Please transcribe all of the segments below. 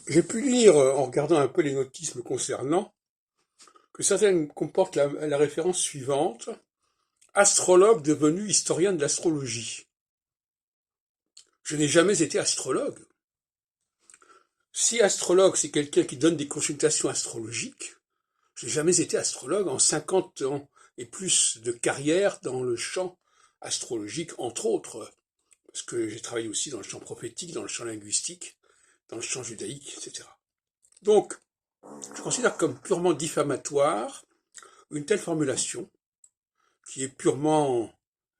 J'ai pu lire, en regardant un peu les notices me concernant, que certaines comportent la référence suivante: astrologue devenu historien de l'astrologie. Je n'ai jamais été astrologue. Si astrologue, c'est quelqu'un qui donne des consultations astrologiques, je n'ai jamais été astrologue en 50 ans et plus de carrière dans le champ astrologique, entre autres, parce que j'ai travaillé aussi dans le champ prophétique, dans le champ linguistique, dans le champ judaïque, etc. Donc, je considère comme purement diffamatoire une telle formulation, qui est purement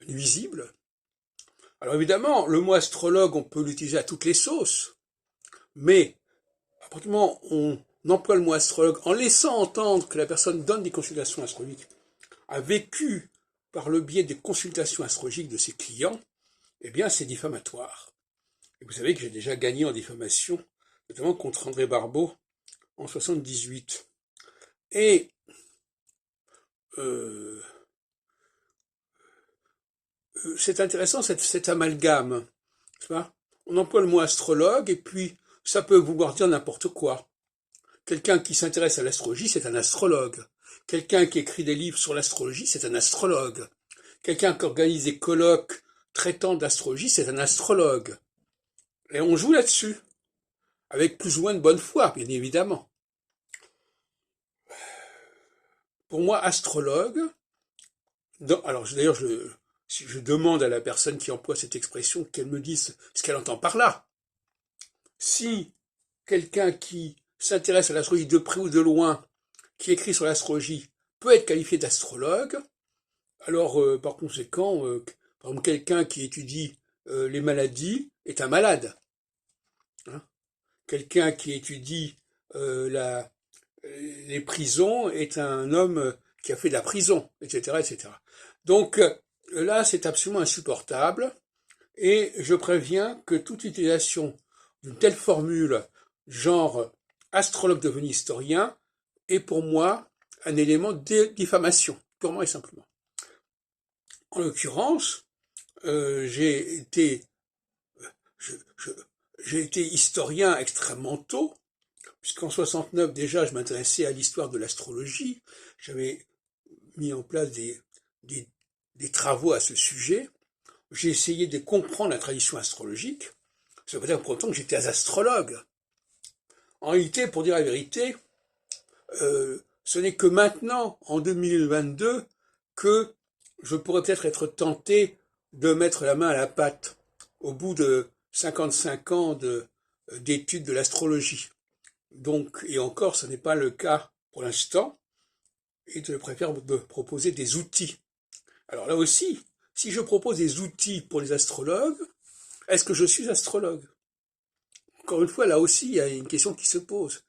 nuisible. Alors évidemment, le mot astrologue, on peut l'utiliser à toutes les sauces, mais à partir du moment où on emploie le mot astrologue en laissant entendre que la personne donne des consultations astrologiques, a vécu par le biais des consultations astrologiques de ses clients, eh bien c'est diffamatoire. Et vous savez que j'ai déjà gagné en diffamation, notamment contre André Barbeau en 78. Et euh, c'est intéressant cet amalgame. On emploie le mot astrologue et puis ça peut vouloir dire n'importe quoi. Quelqu'un qui s'intéresse à l'astrologie, c'est un astrologue. Quelqu'un qui écrit des livres sur l'astrologie, c'est un astrologue. Quelqu'un qui organise des colloques traitant d'astrologie, c'est un astrologue. Et on joue là-dessus, avec plus ou moins de bonne foi, bien évidemment. Pour moi, astrologue, alors d'ailleurs, si je demande à la personne qui emploie cette expression qu'elle me dise ce qu'elle entend par là. Si quelqu'un qui s'intéresse à l'astrologie de près ou de loin, qui écrit sur l'astrologie, peut être qualifié d'astrologue, alors par conséquent, par exemple, quelqu'un qui étudie les maladies est un malade. Hein. Quelqu'un qui étudie les prisons est un homme qui a fait de la prison, etc., etc. Donc là, c'est absolument insupportable. Et je préviens que toute utilisation d'une telle formule, genre astrologue devenu historien, est pour moi un élément de diffamation, purement et simplement. En l'occurrence, j'ai été, je- je- j'ai été historien extrêmement tôt, puisqu'en 69 déjà je m'intéressais à l'histoire de l'astrologie, j'avais mis en place des, des travaux à ce sujet, j'ai essayé de comprendre la tradition astrologique. Ça veut dire pour autant que j'étais astrologue. En réalité, pour dire la vérité, ce n'est que maintenant, en 2022, que je pourrais peut-être être tenté de mettre la main à la pâte au bout de 55 ans d'études de l'astrologie. Donc, et encore, ce n'est pas le cas pour l'instant, et je préfère me proposer des outils. Alors là aussi, si je propose des outils pour les astrologues, est-ce que je suis astrologue? Encore une fois, là aussi, il y a une question qui se pose.